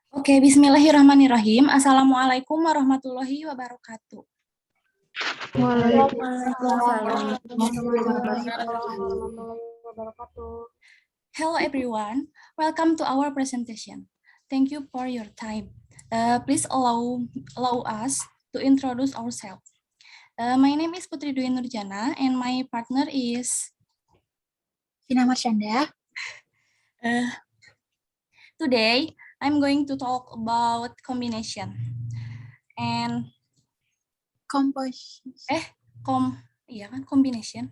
Oke, bismillahirrahmanirrahim. Assalamualaikum warahmatullahi wabarakatuh. Waalaikumsalam. Hello everyone, welcome to our presentation. Thank you for your time. Please allow us to introduce ourselves. My name is Putri Dwi Nurjana and my partner is Vina Marsyanda. Today, I'm going to talk about combination and Composition. Combination.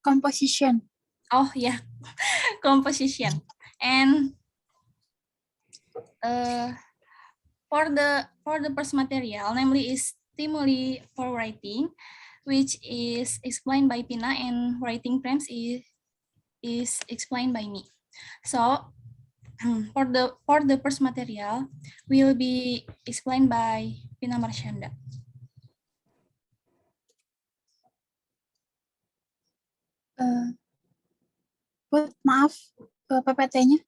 Composition. Oh yeah, composition. And for the first material, namely is stimuli for writing, which is explained by Pina, and writing frames is explained by me. So for the first material will be explained by Pina Marsyanda. Maaf, PPT-nya.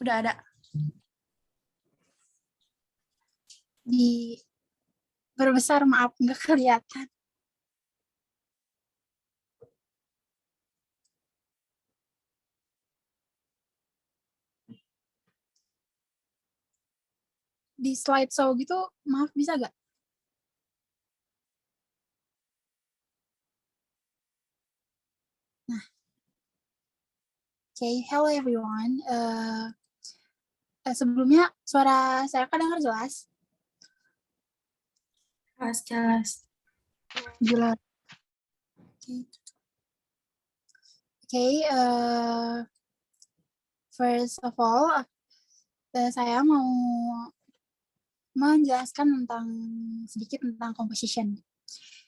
Udah ada. Di perbesar, maaf, nggak kelihatan. Di slideshow gitu, maaf, bisa nggak? Nah. Okay, hello everyone. Sebelumnya suara saya kedengar jelas? Jelas. Jelas. Okay, first of all, saya mau menjelaskan sedikit tentang composition.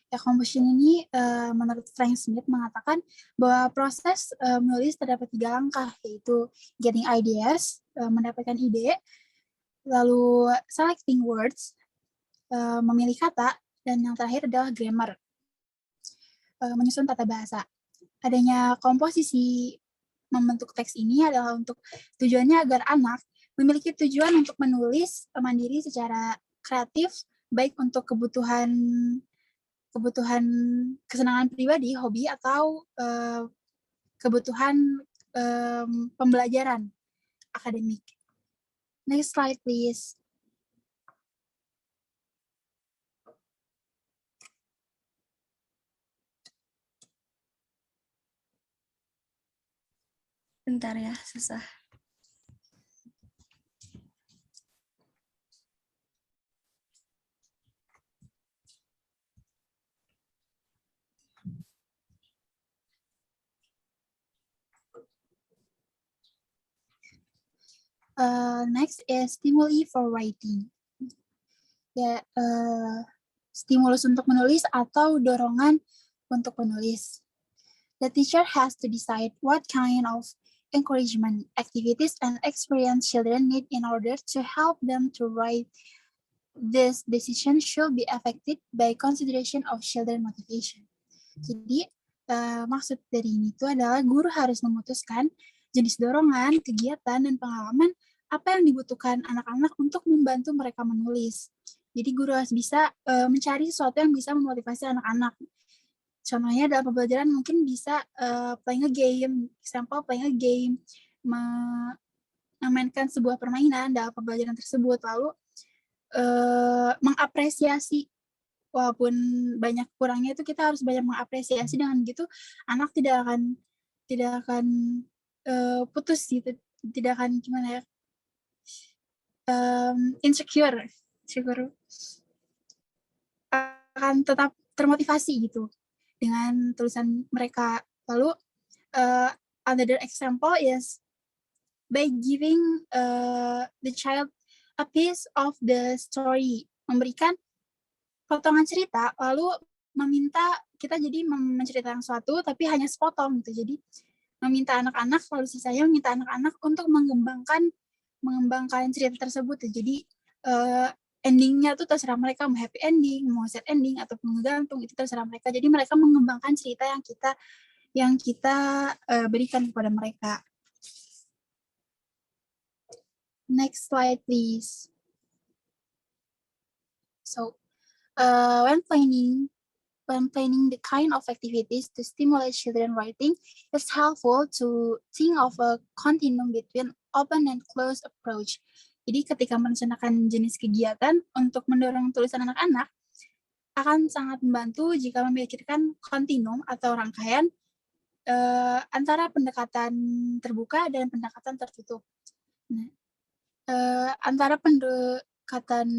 Ya, composition ini menurut Frank Smith mengatakan bahwa proses menulis terdapat 3 langkah, yaitu getting ideas, mendapatkan ide, lalu selecting words, memilih kata, dan yang terakhir adalah grammar, menyusun tata bahasa. Adanya komposisi membentuk teks ini adalah untuk tujuannya agar anak memiliki tujuan untuk menulis mandiri secara kreatif, baik untuk kebutuhan kesenangan pribadi, hobi, atau kebutuhan pembelajaran akademik. Next slide, please. Bentar ya, susah. Next is stimuli for writing. Ya, stimulus untuk menulis atau dorongan untuk menulis. The teacher has to decide what kind of encouragement, activities, and experience children need in order to help them to write. This decision should be affected by consideration of children motivation. Jadi, maksud dari ini itu adalah guru harus memutuskan jenis dorongan, kegiatan, dan pengalaman apa yang dibutuhkan anak-anak untuk membantu mereka menulis. Jadi guru harus bisa mencari sesuatu yang bisa memotivasi anak-anak. Contohnya dalam pembelajaran mungkin bisa playing a game, example playing a game, memainkan sebuah permainan dalam pembelajaran tersebut, lalu mengapresiasi, walaupun banyak kurangnya itu kita harus banyak mengapresiasi. Dengan gitu anak tidak akan putus gitu, tidak akan gimana ya, insecure, akan tetap termotivasi gitu dengan tulisan mereka. Lalu another example is by giving the child a piece of the story, memberikan potongan cerita, lalu meminta kita jadi menceritakan sesuatu tapi hanya sepotong gitu. Jadi meminta anak-anak, lalu sisanya meminta anak-anak untuk mengembangkan cerita tersebut. Jadi endingnya tuh terserah mereka, mau happy ending, mau sad ending, ataupun ngegantung, itu terserah mereka. Jadi mereka mengembangkan cerita yang kita berikan kepada mereka. Next slide, please. So, when planning the kind of activities to stimulate children writing, it's helpful to think of a continuum between open and closed approach. Jadi ketika merencanakan jenis kegiatan untuk mendorong tulisan anak-anak, akan sangat membantu jika memikirkan kontinum atau rangkaian antara pendekatan terbuka dan pendekatan tertutup. Nah, antara pendekatan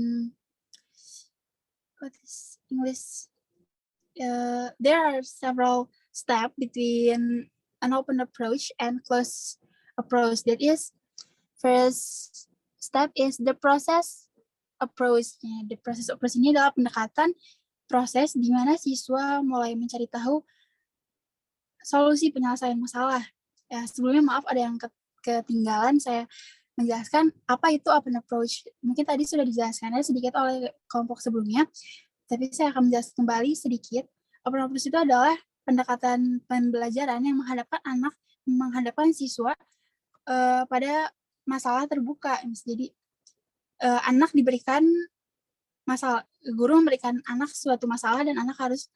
what is English? There are several steps between an open approach and closed approach. That is, first step is the process approach. The process approach ini adalah pendekatan proses di mana siswa mulai mencari tahu solusi penyelesaian masalah. Ya, sebelumnya maaf ada yang ketinggalan, saya menjelaskan apa itu open approach. Mungkin tadi sudah dijelaskannya sedikit oleh kelompok sebelumnya, tapi saya akan menjelaskan kembali sedikit. Open approach itu adalah pendekatan pembelajaran yang menghadapkan siswa pada masalah terbuka. Jadi anak diberikan masalah, guru memberikan anak suatu masalah dan anak harus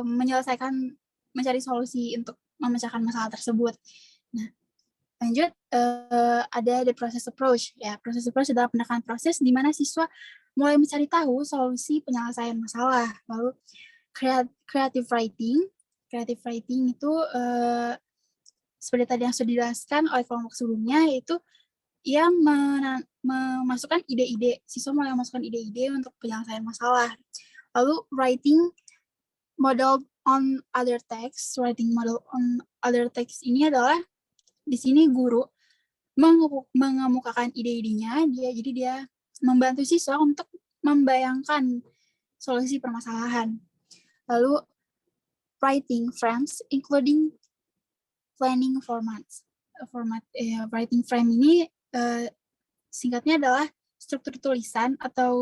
menyelesaikan, mencari solusi untuk memecahkan masalah tersebut. Nah, lanjut ada the process approach. Ya, process approach adalah pendekatan proses di mana siswa mulai mencari tahu solusi penyelesaian masalah. Lalu creative writing. Creative writing itu seperti tadi yang sudah dijelaskan oleh kelompok sebelumnya, yaitu ia memasukkan ide-ide, siswa mulai memasukkan ide-ide untuk penyelesaian masalah. Lalu writing model on other text. Writing model on other text ini adalah di sini guru mengemukakan ide-idenya, jadi dia membantu siswa untuk membayangkan solusi permasalahan. Lalu writing frames, including planning formats. Writing frame ini singkatnya adalah struktur tulisan atau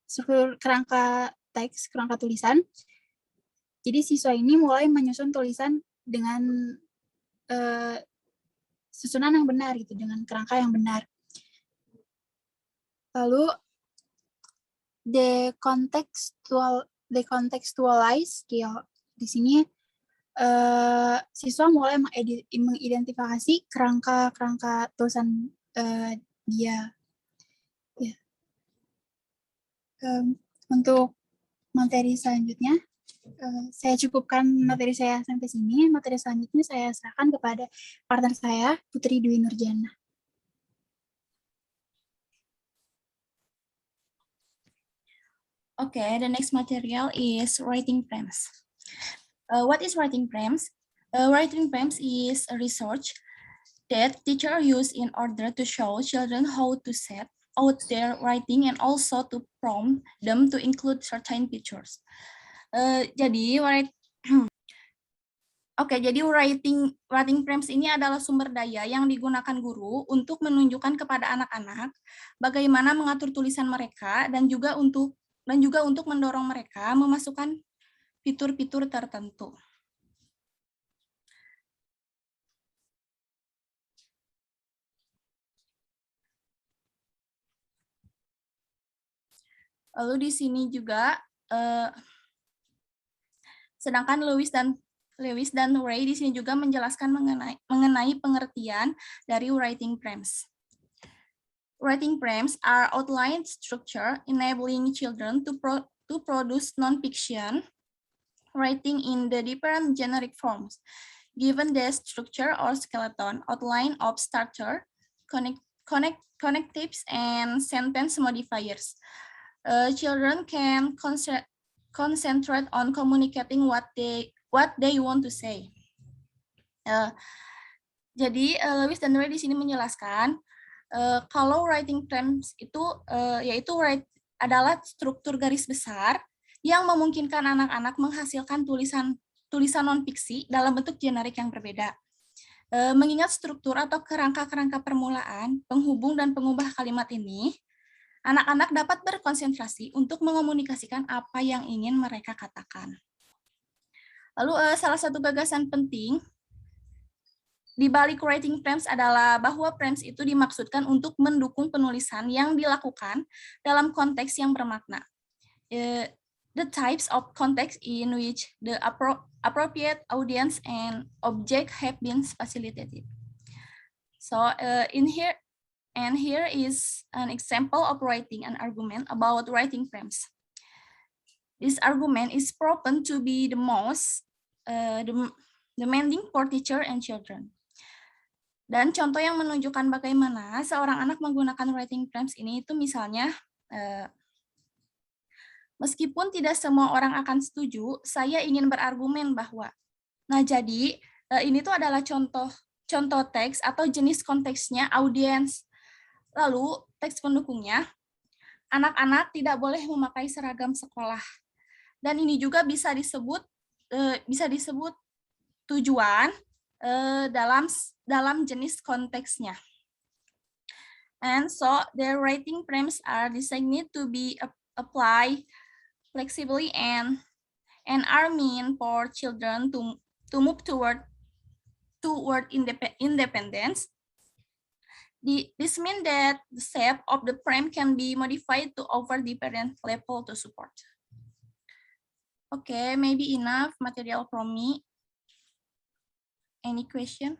struktur kerangka teks, kerangka tulisan. Jadi siswa ini mulai menyusun tulisan dengan susunan yang benar gitu, dengan kerangka yang benar. Lalu decontextualize skill. Di sini siswa mulai mengidentifikasi kerangka tulisan dia. Ya. Untuk materi selanjutnya, saya cukupkan materi saya sampai sini. Materi selanjutnya saya serahkan kepada partner saya, Putri Dwi Nurjana. Okay, the next material is writing frames. What is writing frames? Writing frames is a research that teachers use in order to show children how to set out their writing and also to prompt them to include certain pictures. Jadi writing frames ini adalah sumber daya yang digunakan guru untuk menunjukkan kepada anak-anak bagaimana mengatur tulisan mereka dan juga untuk mendorong mereka memasukkan fitur-fitur tertentu. Lalu di sini juga, sedangkan Lewis dan Ray di sini juga menjelaskan mengenai pengertian dari writing frames. Writing frames are outline structure enabling children to produce non-fiction writing in the different generic forms, given the structure or skeleton, outline of starter, connectives, and sentence modifiers. Children can concentrate on communicating what they want to say. Jadi Lewis dan Ray di sini menjelaskan kalau writing frames itu yaitu adalah struktur garis besar yang memungkinkan anak-anak menghasilkan tulisan non-fiksi dalam bentuk generik yang berbeda. Mengingat struktur atau kerangka-kerangka permulaan, penghubung dan pengubah kalimat ini, Anak-anak dapat berkonsentrasi untuk mengomunikasikan apa yang ingin mereka katakan. Lalu salah satu gagasan penting di balik writing prompts adalah bahwa prompts itu dimaksudkan untuk mendukung penulisan yang dilakukan dalam konteks yang bermakna. The types of context in which the appropriate audience and object have been facilitated. So here is an example of writing an argument about writing prompts. This argument is proven to be the most demanding for teacher and children. Dan contoh yang menunjukkan bagaimana seorang anak menggunakan writing prompts ini itu misalnya, meskipun tidak semua orang akan setuju, saya ingin berargumen bahwa, nah jadi ini tuh adalah contoh teks atau jenis konteksnya audiens. Lalu teks pendukungnya, anak-anak tidak boleh memakai seragam sekolah. Dan ini juga bisa disebut tujuan dalam jenis konteksnya. And so the writing prompts are designed to be applied flexibly and are meant for children to move toward independence. This means that the shape of the prompt can be modified to offer different level to support. Okay, maybe enough material from me. Any question?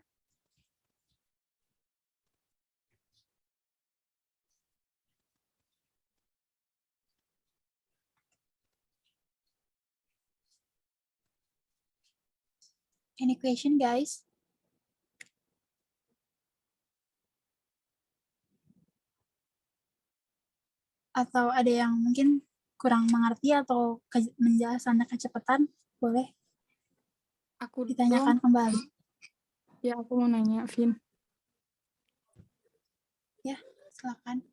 Any question, guys? Atau ada yang mungkin kurang mengerti atau menjelaskan kecepatan, boleh Aku ditanyakan kembali. Ya, aku mau nanya, Vin. Ya, silakan.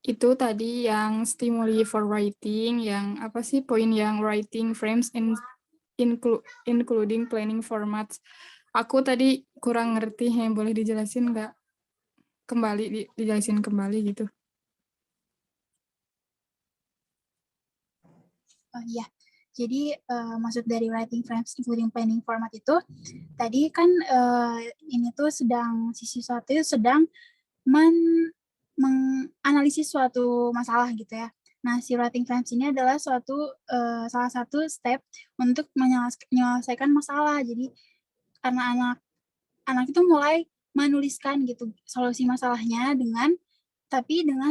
Itu tadi yang stimuli for writing, yang apa sih poin yang writing frames including planning formats. Aku tadi kurang ngerti, yang boleh dijelasin nggak? Dijelasin kembali gitu. Oh iya, jadi maksud dari writing frames including planning format itu, tadi kan ini tuh si siswa itu sedang menganalisis suatu masalah gitu ya. Nah, si writing frames ini adalah salah satu step untuk menyelesaikan masalah. Jadi karena anak itu mulai menuliskan gitu solusi masalahnya dengan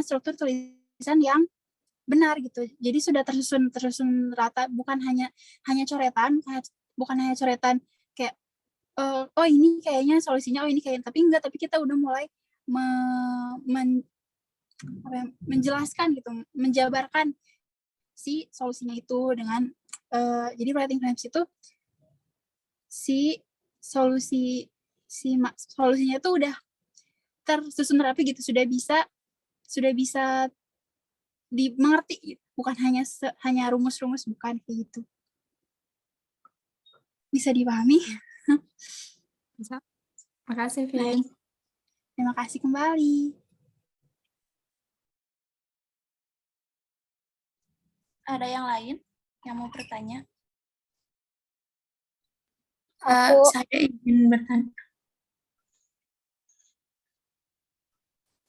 struktur tulisan yang benar gitu. Jadi sudah tersusun rata, bukan hanya coretan, kayak oh ini kayaknya solusinya, oh ini kayaknya, tapi kita udah mulai menjelaskan gitu, menjabarkan si solusinya itu dengan jadi writing frames itu solusinya itu udah tersusun rapi gitu, sudah bisa dimengerti, bukan hanya rumus-rumus, bukan kayak gitu. Bisa dipahami? Bisa. Makasih, Vin. Terima kasih kembali. Ada yang lain yang mau bertanya? Saya ingin bertanya.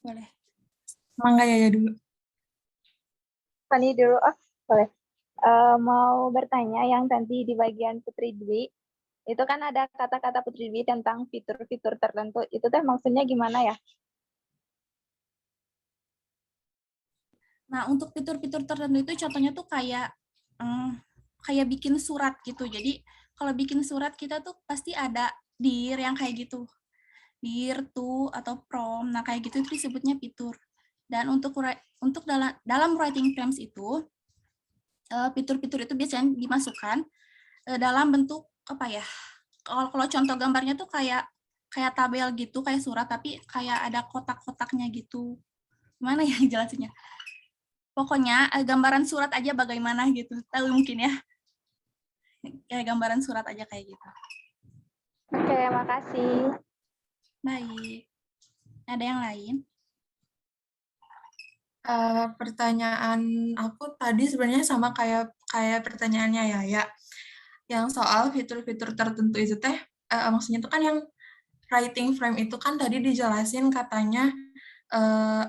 Boleh. Mangga ya dulu. Fani dulu, boleh. Mau bertanya yang tadi di bagian Putri Dwi, itu kan ada kata-kata Putri Dwi tentang fitur-fitur tertentu. Itu teh maksudnya gimana ya? Nah, untuk fitur-fitur tertentu itu contohnya tuh kayak bikin surat gitu. Jadi kalau bikin surat kita tuh pasti ada dir yang kayak gitu. Dir, to, atau from. Nah, kayak gitu itu disebutnya fitur. Dan untuk dalam writing prompts itu, fitur-fitur itu biasanya dimasukkan dalam bentuk apa ya? Kalau contoh gambarnya tuh kayak tabel gitu, kayak surat, tapi kayak ada kotak-kotaknya gitu. Gimana ya jelasinnya? Pokoknya gambaran surat aja bagaimana gitu. Tahu mungkin ya? Kayak gambaran surat aja kayak gitu. Oke, makasih. Baik. Ada yang lain? Pertanyaan aku tadi sebenarnya sama kayak pertanyaannya Yaya. Yang soal fitur-fitur tertentu itu teh, maksudnya itu kan yang writing frame itu kan tadi dijelasin katanya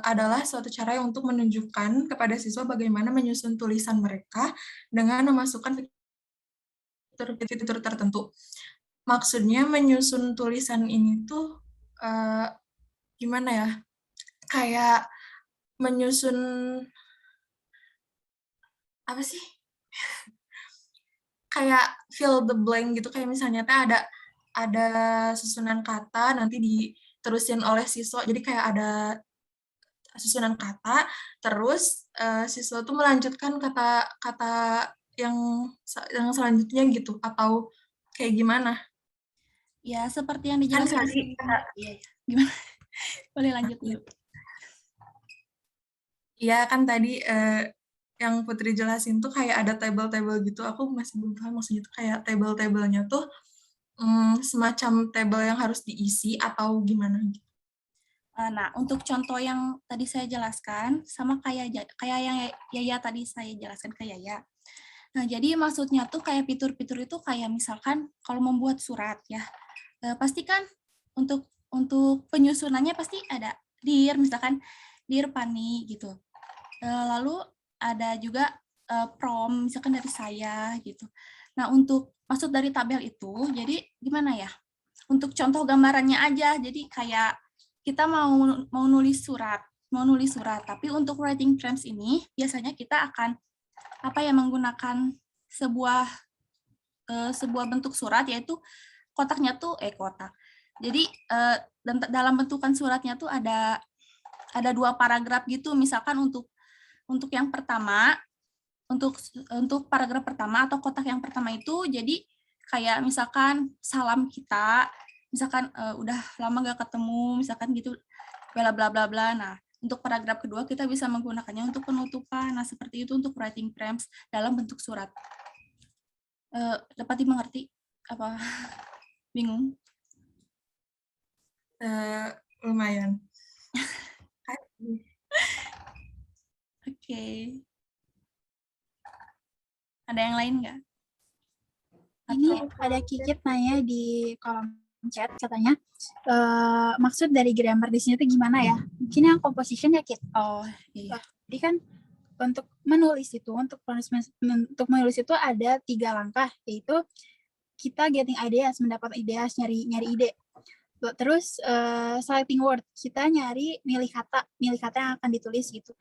adalah suatu cara untuk menunjukkan kepada siswa bagaimana menyusun tulisan mereka dengan memasukkan fitur-fitur tertentu. Maksudnya menyusun tulisan ini tuh gimana ya? Kayak menyusun apa sih? Kayak fill the blank gitu, kayak misalnya teh ada susunan kata nanti diterusin oleh siswa. Jadi kayak ada susunan kata, terus siswa tuh melanjutkan kata-kata yang selanjutnya gitu, atau kayak gimana? Ya, seperti yang Kan dijelaskan. tadi Iya, gimana? Boleh lanjut dulu. iya kan tadi yang Putri jelasin tuh kayak ada table-table gitu. Aku masih belum paham maksudnya tuh kayak table-tablenya tuh semacam table yang harus diisi atau gimana gitu. Nah, untuk contoh yang tadi saya jelaskan, sama kayak yang Yaya tadi saya jelaskan ke Yaya. Nah, jadi maksudnya tuh kayak fitur-fitur itu kayak misalkan kalau membuat surat ya, pasti kan untuk penyusunannya pasti ada Dear, misalkan Dear Pani gitu. Lalu ada juga prompt, misalkan dari saya gitu. Nah, untuk maksud dari tabel itu, jadi gimana ya? Untuk contoh gambarannya aja, jadi kayak kita mau nulis surat, tapi untuk writing frames ini biasanya kita akan menggunakan sebuah bentuk surat, yaitu kotaknya tuh kotak. Jadi dalam bentukan suratnya tuh ada 2 paragraf gitu, misalkan untuk yang pertama, untuk paragraf pertama atau kotak yang pertama itu jadi kayak misalkan salam kita, misalkan udah lama gak ketemu, misalkan gitu, bla bla bla bla. Nah, untuk paragraf kedua kita bisa menggunakannya untuk penutupan. Nah, seperti itu untuk writing frames dalam bentuk surat. Dapat dimengerti? Apa bingung? Lumayan. Oke. Ada yang lain nggak? Ini ada Kikit nanya di kolom chat, katanya maksud dari grammar di sini tuh gimana ya? Mungkin yang composition ya, Kit. Oh, iya. Jadi kan untuk menulis itu, untuk menulis itu ada 3 langkah, yaitu kita getting ideas, mendapat ideas, nyari ide. Terus selecting word, kita milih kata yang akan ditulis gitu.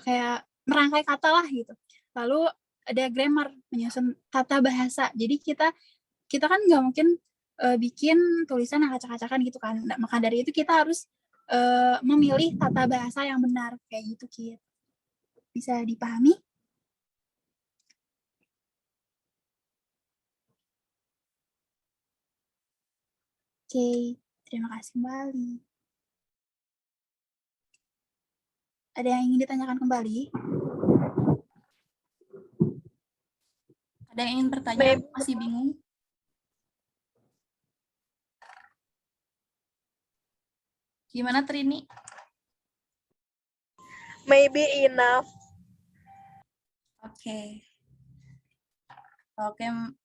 Kayak merangkai kata lah gitu. Lalu ada grammar, menyusun tata bahasa. Jadi kita kan nggak mungkin bikin tulisan yang acak-acakan gitu kan. Nah, maka dari itu kita harus memilih tata bahasa yang benar kayak gitu, Kit. Bisa dipahami? Oke, terima kasih kembali. Ada yang ingin ditanyakan kembali? Ada yang ingin bertanya? Masih bingung? Gimana, Trini? Maybe enough. Oke,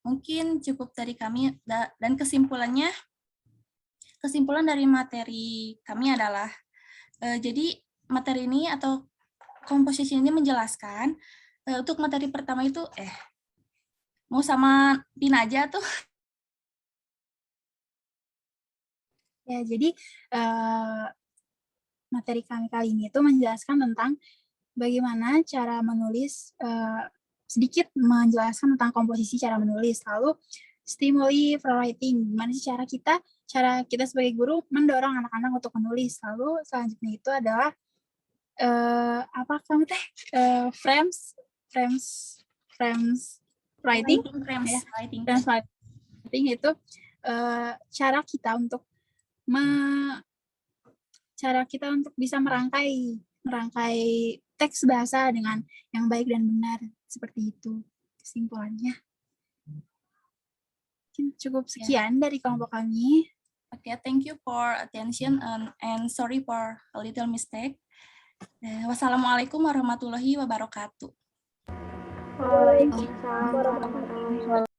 mungkin cukup dari kami, dan kesimpulan dari materi kami adalah, jadi materi ini atau composition ini menjelaskan, untuk materi pertama itu, mau sama Pina aja tuh. Ya, jadi materi kami kali ini itu menjelaskan tentang bagaimana cara menulis, sedikit menjelaskan tentang komposisi cara menulis, lalu stimuli for writing, gimana sih cara kita sebagai guru mendorong anak-anak untuk menulis, lalu selanjutnya itu adalah frames writing, frames writing itu cara kita untuk bisa merangkai teks bahasa dengan yang baik dan benar, seperti itu kesimpulannya. Mungkin cukup sekian dari kelompok kami. Okay, thank you for attention and sorry for a little mistake. Wassalamualaikum warahmatullahi wabarakatuh. Waalaikumsalam warahmatullahi wabarakatuh.